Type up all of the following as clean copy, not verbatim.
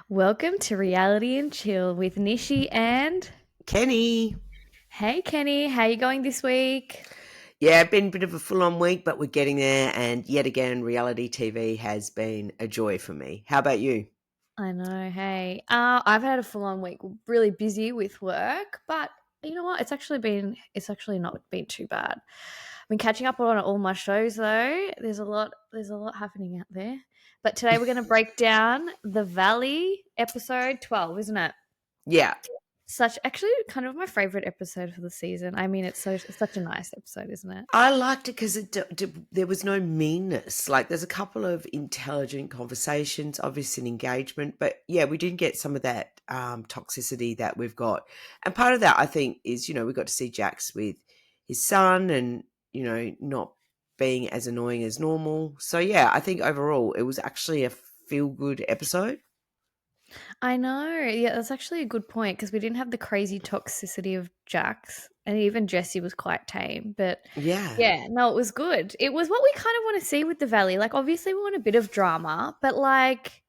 Welcome to Reality and Chill with Nishi and Kenny. hey Kenny, how you going this week? Yeah, been a bit of a full on week, but we're getting there. And yet again, reality TV has been a joy for me. How about you? I know, hey. I've had a full-on week, really busy with work, but you know what? It's actually not been too bad. I've been catching up on all my shows though. There's a lot happening out there. But today we're going to break down The Valley episode 12, isn't it? Yeah, Such actually kind of my favorite episode for the season. I mean, it's such a nice episode, isn't it? I liked it because there was no meanness. Like, there's a couple of intelligent conversations, obviously, and engagement. But yeah, we didn't get some of that toxicity that we've got. And part of that, I think, is, we got to see Jax with his son and, not being as annoying as normal. So yeah, I think overall it was actually a feel good episode. I know. Yeah, that's actually a good point because we didn't have the crazy toxicity of Jax, and even Jesse was quite tame. But Yeah. yeah, no, it was good. It was what we kind of want to see with the Valley. Like, obviously, we want a bit of drama, but like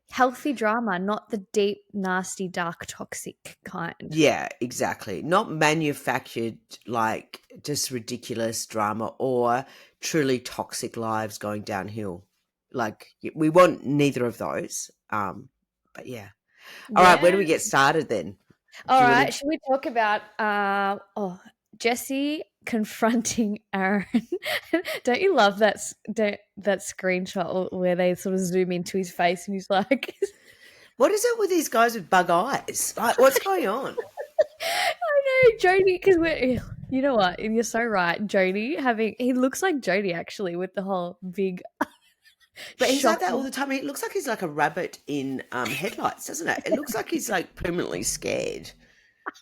healthy drama, not the deep, nasty, dark, toxic kind. Yeah, exactly. Not manufactured, like just ridiculous drama or truly toxic lives going downhill. Like we want neither of those. But yeah. All right, where Yeah. do we get started then? All Do you want right. to? Should we talk about Jesse confronting Aaron? Don't you love that screenshot where they sort of zoom into his face and he's like, What is it with these guys with bug eyes? Like, what's going on? I know Jody because we're. You know what? You're so right. He looks like Jody actually with the whole big But he's like that all shocking. the time. It looks like he's like a rabbit in headlights, doesn't it? It looks like he's like permanently scared.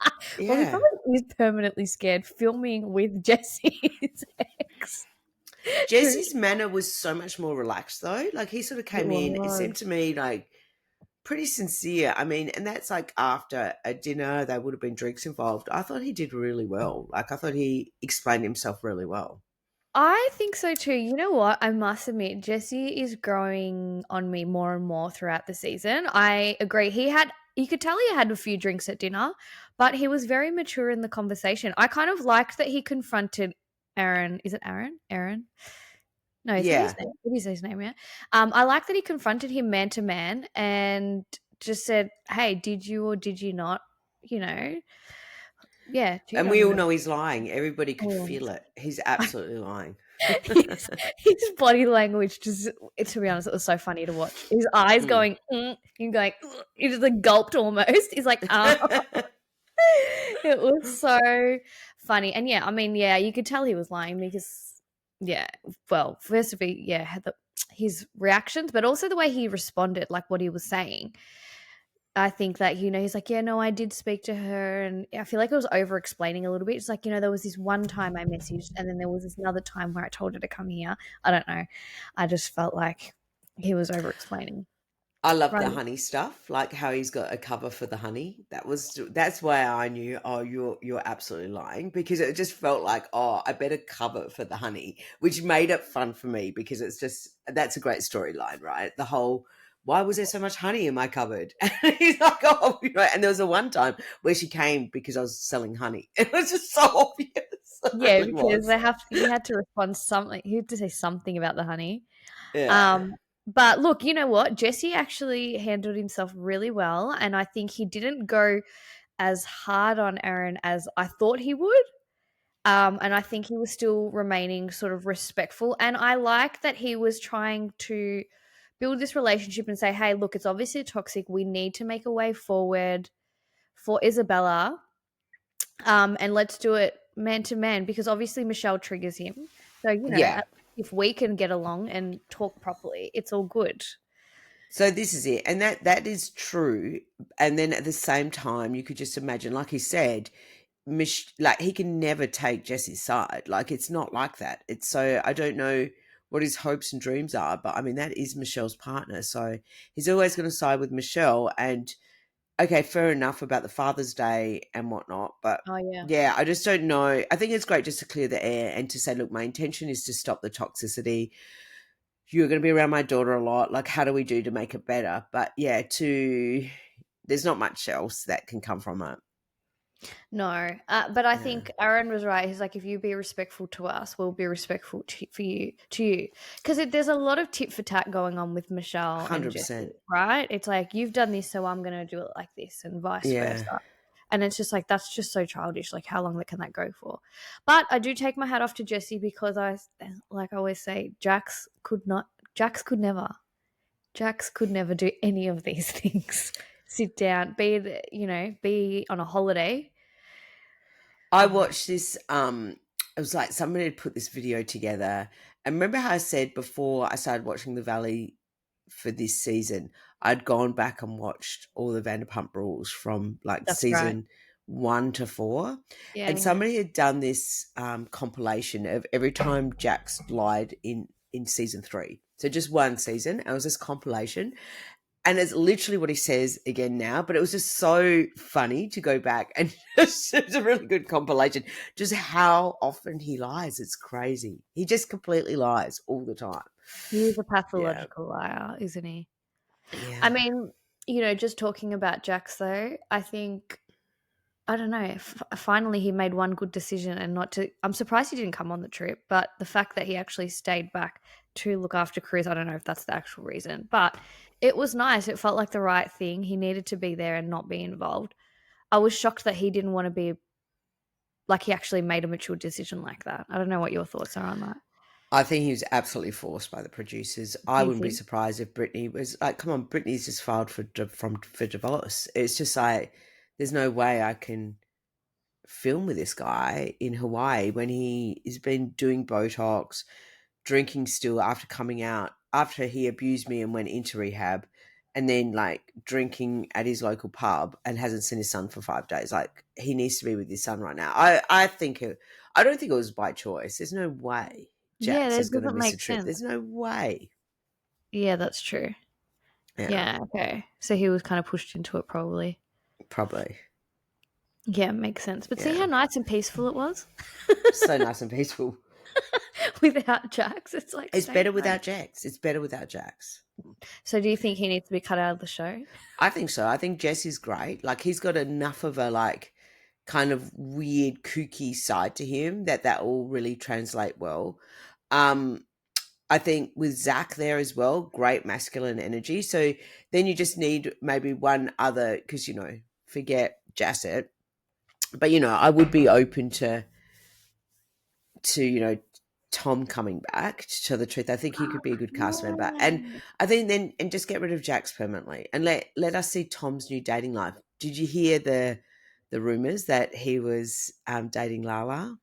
Well, he Yeah. probably is permanently scared filming with Jesse's ex. Jesse's manner was so much more relaxed though. Like he sort of It came in, it was. seemed to me like pretty sincere. I mean, and that's like after a dinner, there would have been drinks involved. I thought he did really well. Like I thought he explained himself really well. I think so too. You know what? I must admit, Jesse is growing on me more and more throughout the season. I agree. You could tell he had a few drinks at dinner, but he was very mature in the conversation. I kind of liked that he confronted Aaron. Is it Aaron? Aaron? No, is that his Yeah. name? It is his name, yeah. I like that he confronted him man to man and just said, "Hey, did you or did you not, you know, yeah, cheat And on we all me?" know he's lying. Everybody could Oh. feel it. He's absolutely lying. His body language just, to be honest, it was so funny to watch. His eyes Mm. going, him going, he just like gulped almost. He's like, it was so funny. And yeah, I mean, yeah, you could tell he was lying because, yeah, well, first of all, yeah, his reactions, but also the way he responded, like what he was saying. I think that, he's like, yeah, no, I did speak to her. And I feel like it was over explaining a little bit. It's like, there was this one time I messaged, and then there was this another time where I told her to come here. I don't know. I just felt like he was over explaining. I love the Right. honey stuff, like how he's got a cover for the honey. That's why I knew, oh, you're absolutely lying because it just felt like, oh, I better cover for the honey, which made it fun for me because it's just that's a great storyline, right? The whole why was there so much honey in my cupboard? And he's like, oh, and there was a one time where she came because I was selling honey. It was just so obvious. It Yeah, really because was. he had to respond something. He had to say something about the honey. Yeah. But look, you know what? Jesse actually handled himself really well, and I think he didn't go as hard on Aaron as I thought he would. And I think he was still remaining sort of respectful. And I like that he was trying to build this relationship and say, hey, look, it's obviously toxic. We need to make a way forward for Isabella. And let's do it man to man because obviously Michelle triggers him. So, Yeah. if we can get along and talk properly, it's all good. So this is it, and that is true. And then at the same time, you could just imagine, like he said, like he can never take Jesse's side. Like it's not like that. It's so I don't know what his hopes and dreams are, but I mean that is Michelle's partner, so he's always going to side with Michelle. And okay, fair enough about the Father's Day and whatnot, but Oh, yeah. yeah, I just don't know. I think it's great just to clear the air and to say, look, my intention is to stop the toxicity. you're going to be around my daughter a lot. Like, how do we do to make it better? But yeah, there's not much else that can come from it. No, but I Yeah, think Aaron was right. He's like, if you be respectful to us, we'll be respectful for you, to you. Because there's a lot of tit for tat going on with Michelle and Jesse, 100%. right? It's like, you've done this, so I'm going to do it like this, and vice Yeah. versa. And it's just like, that's just so childish. Like, how long can that go for? But I do take my hat off to Jesse because like I always say, Jax could never. Jax could never do any of these things. Sit down, be on a holiday. I Oh, watched this. It was like somebody had put this video together. And remember how I said before I started watching The Valley for this season, I'd gone back and watched all the Vanderpump Rules from like that's right. season 1 to 4, Yeah, and yeah. somebody had done this compilation of every time Jax lied in season 3. So just one season. And it was this compilation, and it's literally what he says again now, but it was just so funny to go back and just, it's a really good compilation. Just how often he lies. It's crazy. He just completely lies all the time. He is a Yeah. pathological liar, isn't he? I Yeah. mean, just talking about Jax though, I think I don't know. Finally, he made one good decision and not to. I'm surprised he didn't come on the trip, but the fact that he actually stayed back to look after Chris, I don't know if that's the actual reason, but it was nice. It felt like the right thing. He needed to be there and not be involved. I was shocked that he didn't want to be like he actually made a mature decision like that. I don't know what your thoughts are on that. I think he was absolutely forced by the producers. I Do you wouldn't be think? surprised if Britney was like, "Come on, Britney's just filed for divorce." It's just like, there's no way I can film with this guy in Hawaii when he has been doing Botox, drinking still after coming out, after he abused me and went into rehab, and then like drinking at his local pub and hasn't seen his son for 5 days. Like, he needs to be with his son right now. I don't think it was by choice. There's no way Yeah, Jax that is going to doesn't miss a make trip. sense. There's no way. Yeah, that's true. Yeah, Yeah, okay. So he was kind of pushed into it, probably. probably. Yeah, makes sense. But see Yeah, how nice and peaceful it was so nice and peaceful. without Jax. It's like It's stay better home. without Jax. It's better without Jax. So do you think he needs to be cut out of the show? I think so. I think Jesse's great. Like, he's got enough of a like kind of weird kooky side to him that will really translate well. Um I think with Zach there as well, great masculine energy. So then you just need maybe one other, because forget Jasset, but I would be open to Tom coming back, to tell the truth. I think he could be a good cast member. And No. I think then, and just get rid of Jax permanently and let us see Tom's new dating life. Did you hear the rumors that he was dating Lala?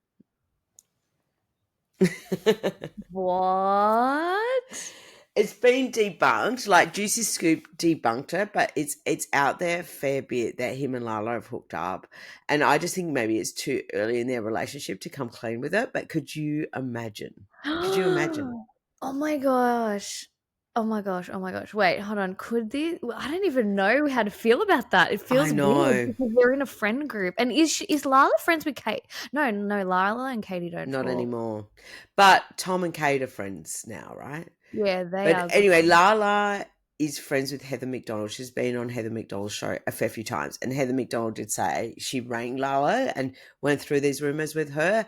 What? It's been debunked. Like, Juicy Scoop debunked it, but it's out there a fair bit that him and Lala have hooked up. And I just think maybe it's too early in their relationship to come clean with it. But could you imagine? Could you imagine? Oh my gosh. Oh my gosh. Oh my gosh. Wait, hold on. I don't even know how to feel about that. It I feels weird know. because they're in a friend group. And is Lala friends with Kate? No, no, Lala and Katie don't Not talk. anymore. But Tom and Kate are friends now, right? Yeah, they But are good anyway, friends. Lala is friends with Heather McDonald. She's been on Heather McDonald's show a fair few times. And Heather McDonald did say she rang Lala and went through these rumors with her.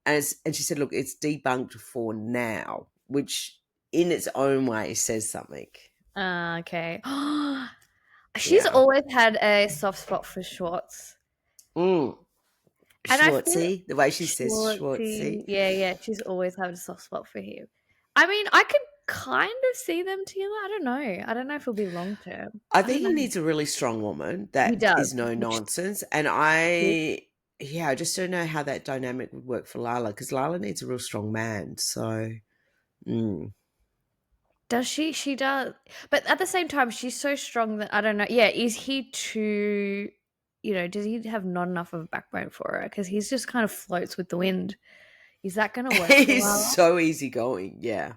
And she said, look, it's debunked for now, which in its own way says something. Okay. She's Yeah. always had a soft spot for Schwartz. Mm. And I feel Schwartzy, the way she says Schwartzy, Schwartzy. yeah, yeah, she's always had a soft spot for him. I mean, I could kind of see them together. I don't know. I don't know if it'll be long term. I I don't think he know. needs a really strong woman He that does. is no Which nonsense. And yeah, I just don't know how that dynamic would work for Lala, because Lala needs a real strong man. So, mm. does she? She does. But at the same time, she's so strong that I don't know. Yeah, is he too? Does he have not enough of a backbone for her? Because he's just kind of floats with the wind. Is that going to work for He's Lala? so easygoing. Yeah.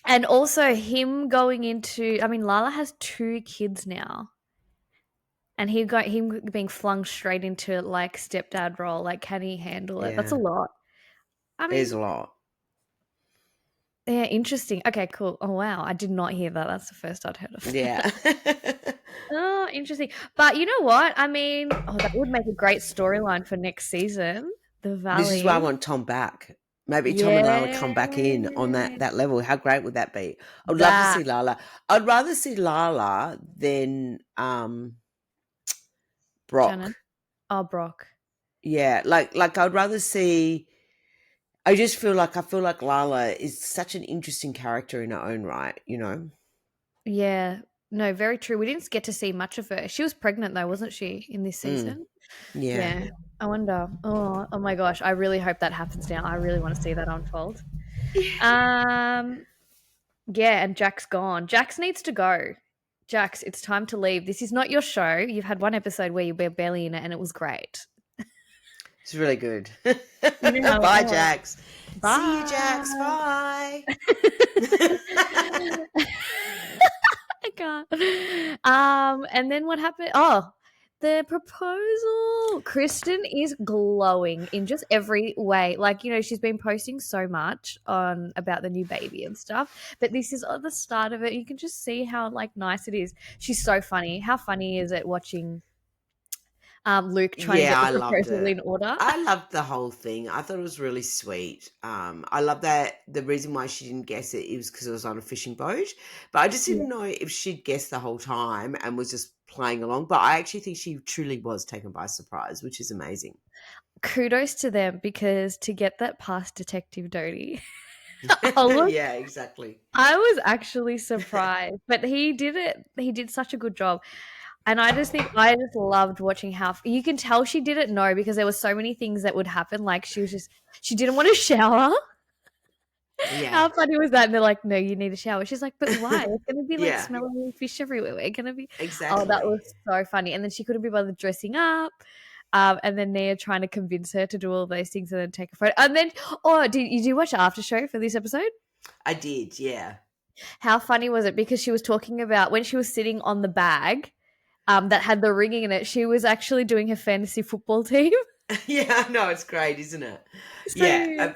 And also him going into. I mean, Lala has 2 kids now. And him being flung straight into like stepdad role, like can he handle it? That's a Yeah. lot. I There's mean, a lot. Yeah, interesting. Okay, cool. Oh, wow. I did not hear that. That's the first I'd heard of Yeah. that. Oh, interesting. But you know what? I mean, oh, that would make a great storyline for next season. The This is why I Valley. want Tom back. Maybe Tom and Lala Yeah. come back in on that level. How great would that be? I would love to That see Lala. I'd rather see Lala than Janet. Brock. Oh, Brock. Yeah, like I'd rather see. I feel like Lala is such an interesting character in her own right. You know. Yeah. No, very true. We didn't get to see much of her. She was pregnant though, wasn't she, in this Mm, season? yeah. Yeah. I wonder. Oh my gosh. I really hope that happens now. I really want to see that unfold. Um, yeah, and Jack's gone. Jax needs to go. Jax, it's time to leave. This is not your show. You've had one episode where you were barely in it and it was great. It's really good. You know how it Bye, was. Jax. See you, Jax. Bye. Bye. I can't. And then what happened? Oh, the proposal. Kristen is glowing in just every way. Like, you know, she's been posting so much on about the new baby and stuff. But this is at the start of it. You can just see how like nice it is. She's so funny. How funny is it watching Luke trying to Yeah, get the I loved proposal it. in order? I loved the whole thing. I thought it was really sweet. I love that the reason why she didn't guess it was because it was on a fishing boat. But I just Yeah. didn't know if she'd guessed the whole time and was just playing along. But I actually think she truly was taken by surprise, which is amazing. Kudos to them because to get that past Detective Doty, I was Yeah, exactly. I was actually surprised, but he did it. He did such a good job. And I just think I just loved watching how you can tell she didn't know because there were so many things that would happen. Like she didn't want to shower. Yeah. How funny was that? And they're like, no, you need a shower. She's like, but why? It's going to be like Yeah, smelling fish everywhere. We're going to be, oh, that was exactly. so funny. And then she couldn't be bothered dressing up. And then Nia trying to convince her to do all those things and then take a photo. And then, oh, did you watch the after show for this episode? I did, yeah. How funny was it? Because she was talking about when she was sitting on the bag that had the ringing in it, she was actually doing her fantasy football team. Yeah, no, it's great, isn't it? Yeah,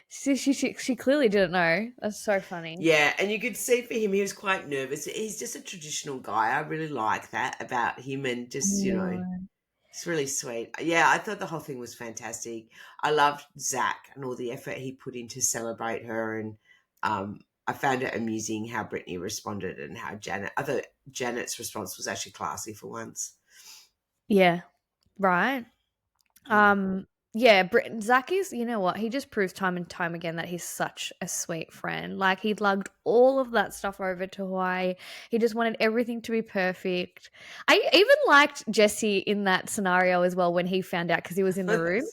So she clearly didn't know. That's so funny. yeah, and you could see for him he was quite nervous. He's just a traditional guy. I really like that about him, and I just know. it's really sweet. Yeah, I thought the whole thing was fantastic. I loved Zach and all the effort he put in to celebrate her, and I found it amusing how Brittany responded and how Janet. I thought Janet's response was actually classy for once. Yeah, right. Mm. Um, yeah, Zach is, you know what? He just proves time and time again that he's such a sweet friend. Like he lugged all of that stuff over to Hawaii. He just wanted everything to be perfect. I even liked Jesse in that scenario as well when he found out because he was in the room.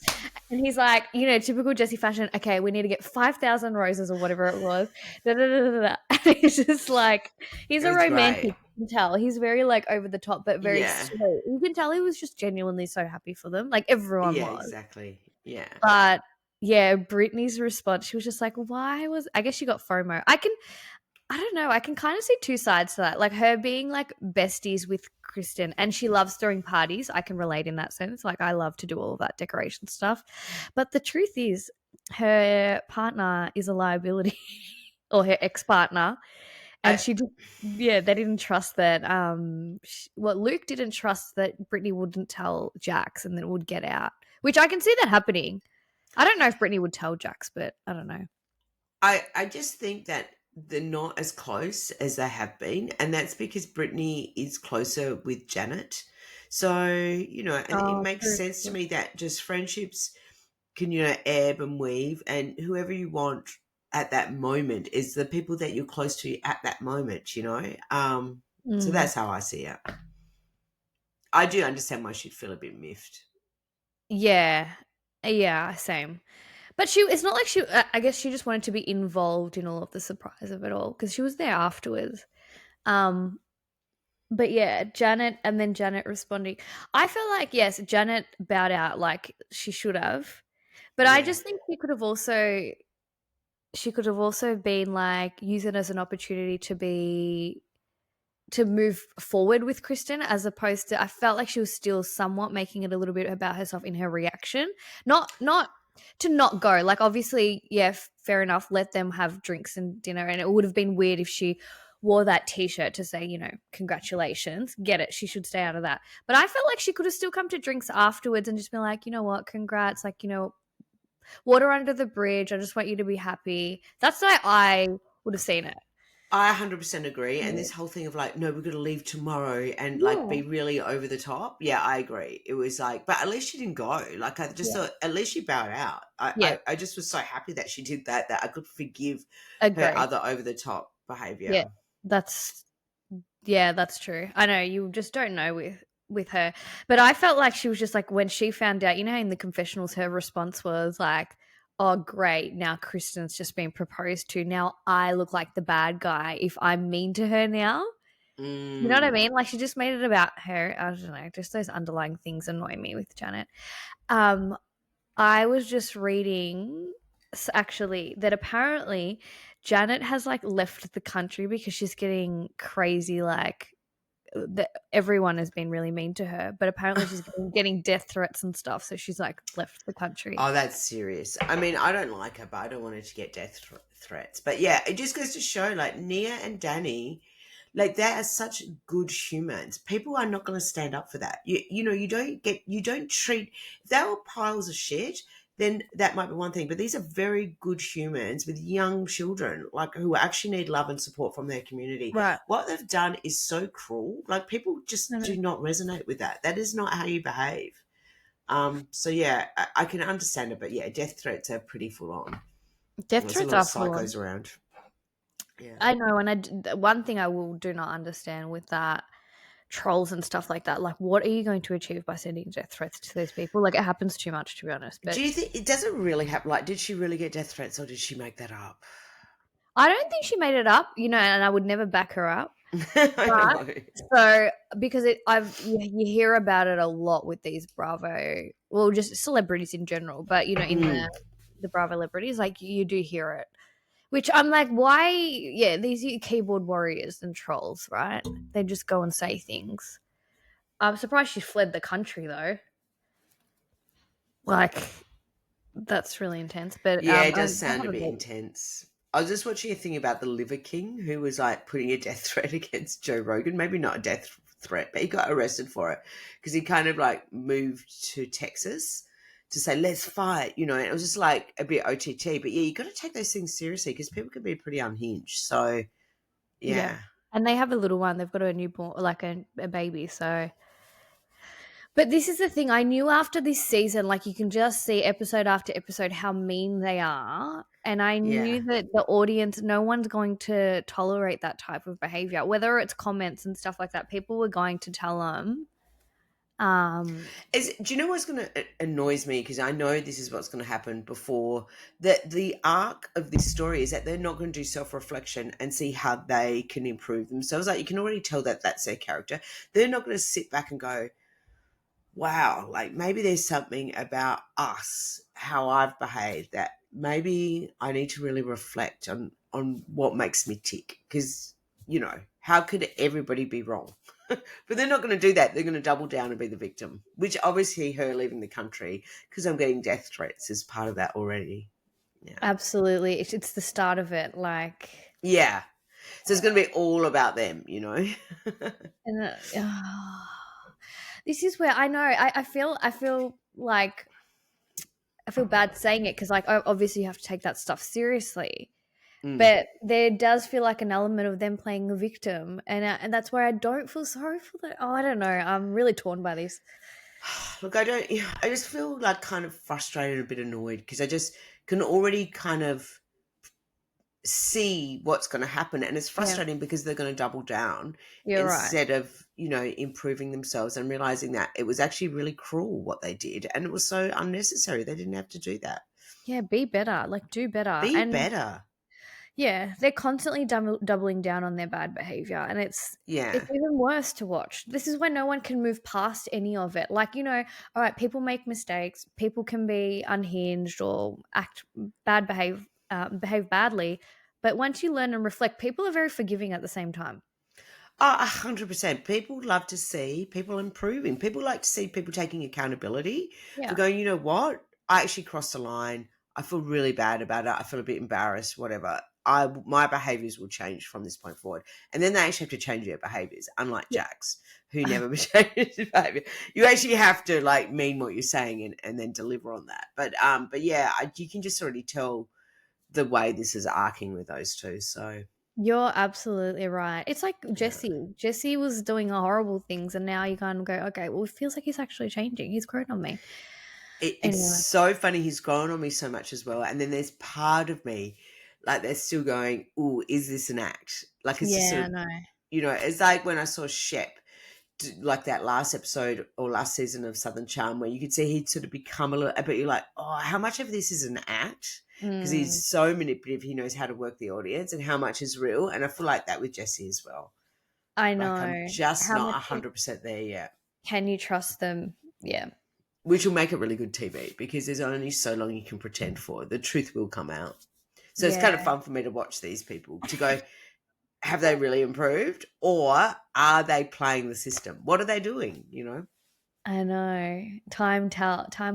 And he's like, you know, typical Jesse fashion. Okay, we need to get 5,000 roses or whatever it was. Da, da, da, da, da. And he's just like, he's It a was great. romantic. You can tell he's very like over the top, but very Yeah, sweet. You can tell he was just genuinely so happy for them. Like everyone yeah, was. exactly. Yeah. But yeah, Brittany's response, she was just like, why was I guess she got FOMO. I don't know, I can kind of see two sides to that. Like her being like besties with Kristen and she loves throwing parties. I can relate in that sense. Like I love to do all of that decoration stuff. But the truth is her partner is a liability or her ex-partner. And I, she just, yeah, they didn't trust that. Luke didn't trust that Brittany wouldn't tell Jax and then it would get out, which I can see that happening. I don't know if Brittany would tell Jax, but I don't know. I just think that they're not as close as they have been, and that's because Brittany is closer with Janet. So, and it Oh, makes true. sense to me that just friendships can, ebb and weave, and whoever you want at that moment is the people that you're close to at that moment. So Mm, that's how I see it. I do understand why she'd feel a bit miffed. yeah, yeah, same. But it's not like I guess she just wanted to be involved in all of the surprise of it all because she was there afterwards. Um, but yeah, Janet and then Janet responding. I feel like, yes, Janet bowed out like she should have. But I Yeah. just think she could have also been like use it as an opportunity to move forward with Kristen as opposed to I felt like she was still somewhat making it a little bit about herself in her reaction. Not to not go. Like, obviously, yeah, fair enough. Let them have drinks and dinner. And it would have been weird if she wore that T-shirt to say, congratulations. Get it? She should stay out of that. But I felt like she could have still come to drinks afterwards and just been like, you know what, congrats. Like, water under the bridge. I just want you to be happy. That's why I would have seen it. I 100% agree. And Yeah. this whole thing of like, no, we're going to leave tomorrow and like Yeah. be really over the top. Yeah, I agree. It was like, but at least she didn't go. Like, I just Yeah. thought, at least she bowed out. I, Yeah. I, I just was so happy that she did that, that I could forgive her Agree. other over the top Yeah. behavior. That's Yeah, that's true. I know you just don't know with her. But I felt like she was just like when she found out, in the confessionals her response was like, "Oh great, now Kristen's just been proposed to. Now I look like the bad guy if I'm mean to her now." You know what I Mm. mean? Like she just made it about her. I don't know, just those underlying things annoy me with Janet. Um I was just reading actually that apparently Janet has like left the country because she's getting crazy like that everyone has been really mean to her, but apparently she's getting death threats and stuff, so she's like left the country. Oh, that's serious. I mean, I don't like her, but I don't want her to get death threats. But yeah, it just goes to show like Nia and Danny, like they are such good humans. People are not going to stand up for that. You don't treat, if they were piles of shit, then that might be one thing. But these are very good humans with young children, like who actually need love and support from their community. Right. What they've done is so cruel. Like people No, just no. do not resonate with that. That is not how you behave. So yeah, I can understand it, but yeah, death threats are pretty full on. Death There's a threats lot of are full on. psychos around. Yeah. I know, and one thing I will do not understand with that trolls and stuff like that, like what are you going to achieve by sending death threats to those people? Like it happens too much, to be honest. Do But you think it doesn't really happen? Like, did she really get death threats, or did she make that up? I don't think she made it up, and I would never back her up. I But know. so because you hear about it a lot with these Bravo, well, just celebrities in general, but in Mm. the Bravo celebrities, like you do hear it. Which I'm like, why? Yeah, these are keyboard warriors and trolls, right? They just go and say things. I'm surprised she fled the country though. Like that's really intense. But Yeah, it I does sound have a a bit bit. intense. I was just watching a thing about the Liver King who was like putting a death threat against Joe Rogan. Maybe not a death threat, but he got arrested for it because he kind of like moved to Texas to say, let's fight, and it was just like a bit OTT. But yeah, you got to take those things seriously because people can be pretty unhinged. So Yeah, yeah, and they have a little one. They've got a newborn, like a baby. So but this is the thing. I knew after this season, like you can just see episode after episode how mean they are. And I yeah. knew that the audience, no one's going to tolerate that type of behavior, whether it's comments and stuff like that. People were going to tell them. Um, Do you know what's going to annoys me? Because I know this is what's going to happen before that. The arc of this story is that they're not going to do self reflection and see how they can improve themselves. Like you can already tell that that's their character. They're not going to sit back and go, "Wow, like maybe there's something about us, how I've behaved that maybe I need to really reflect on what makes me tick." Because how could everybody be wrong? But they're not going to do that. They're going to double down and be the victim, which obviously her leaving the country because I'm getting death threats is part of that already. Yeah. Absolutely. It's the start of it. Like, Yeah. So it's going to be all about them. and this is where I know I feel like I feel bad saying it because like obviously you have to take that stuff seriously. Mm. But there does feel like an element of them playing the victim, and that's where I don't feel sorry for that. Oh, I don't know. I'm really torn by this. Look, I just feel like kind of frustrated and a bit annoyed because I just can already kind of see what's going to happen. And it's Yeah, frustrating because they're going to double down you're right. instead of, improving themselves and realizing that it was actually really cruel what they did. And it was so unnecessary. They didn't have to do that. Yeah, be better. Like, do better. Be And better. yeah, they're constantly doubling down on their bad behavior, and it's Yeah. even worse to watch. This is when no one can move past any of it. Like, all right, people make mistakes. People can be unhinged or act behave badly. But once you learn and reflect, people are very forgiving at the same time. Oh, 100%. People love to see people improving. People like to see people taking accountability for Yeah. going, you know what? I actually crossed the line. I feel really bad about it. I feel a bit embarrassed, whatever. My behaviors will change from this point forward. And then they actually have to change their behaviors, unlike Yeah. Jax, who never changes his behavior. You actually have to like mean what you're saying and then deliver on that. But yeah, you can just already tell the way this is arcing with those two. So You're absolutely right. It's like yeah. Jesse. Jesse was doing horrible things, and now you kind of go, okay, well, it feels like he's actually changing. He's grown on me. It's Anyway, so funny. He's grown on me so much as well. And then there's part of me, like, they're still going, "Oh, is this an act?" Like, it's just sort yeah, of, no, it's like when I saw Shep, like that last episode or last season of Southern Charm, where you could see he'd sort of become a little, but you're like, oh, how much of this is an act? Because mm, he's so manipulative. He knows how to work the audience, and how much is real. And I feel like that with Jesse as well. I Like, I'm know. just How not much 100% there yet. can you trust them? Yeah, Which will make it really good TV because there's only so long you can pretend for. The truth will come out. So it's kind of yeah, fun for me to watch these people to go, have they really improved or are they playing the system? What are they doing? I know. Time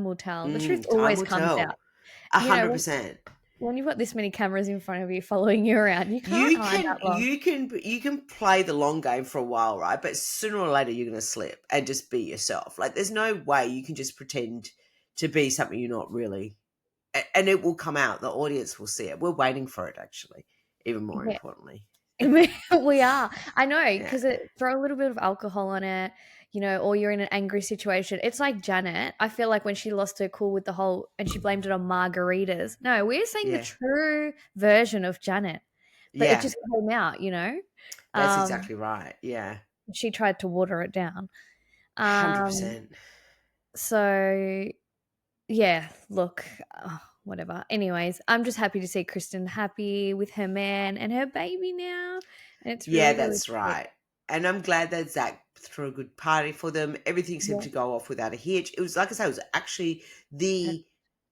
will tell. The truth Time always will comes out. tell. A You know, hundred percent. when you've got this many cameras in front of you following you around, you can't You hide can that long. you can you can play the long game for a while, right? But sooner or later you're gonna slip and just be yourself. Like there's no way you can just pretend to be something you're not really. And it will come out. The audience will see it. We're waiting for it actually, even more Yeah. importantly. We are. I know, Yeah. because it throw a little bit of alcohol on it, or you're in an angry situation. It's like Janet. I feel like when she lost her cool with the whole and she blamed it on margaritas. No, we're saying the Yeah. true version of Janet, but it Yeah. just came out. That's Um, exactly right. Yeah. she tried to water it down. Um, 100%. so yeah, look, whatever. Anyways, I'm just happy to see Kristen happy with her man and her baby now, and it's Yeah, really, really that's cute. right. And I'm glad that Zach threw a good party for them. Everything seemed Yeah. to go off without a hitch. It was, like I say, it was actually the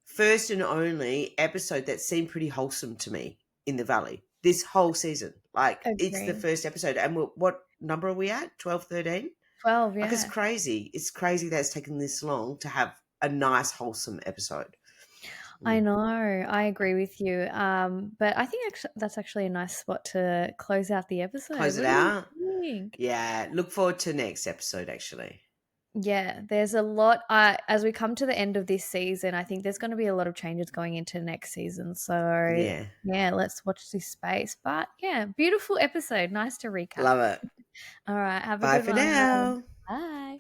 first and only episode that seemed pretty wholesome to me in the Valley this whole season. Like, it's the Agree. first episode. And what number are we at? 12, 13. 12, Like, it's yeah. crazy. It's crazy that it's taken this long to have a nice, wholesome episode. I Mm. know, I agree with you, but I think that's actually a nice spot to close out the episode. Close it What do you out. think? Yeah, look forward to next episode, actually. Yeah, there's a lot, as we come to the end of this season, I think there's gonna be a lot of changes going into next season, so, Yeah. yeah, let's watch this space, but, yeah, beautiful episode, nice to recap. Love it. Alright, have a Bye good for one. now. Bye.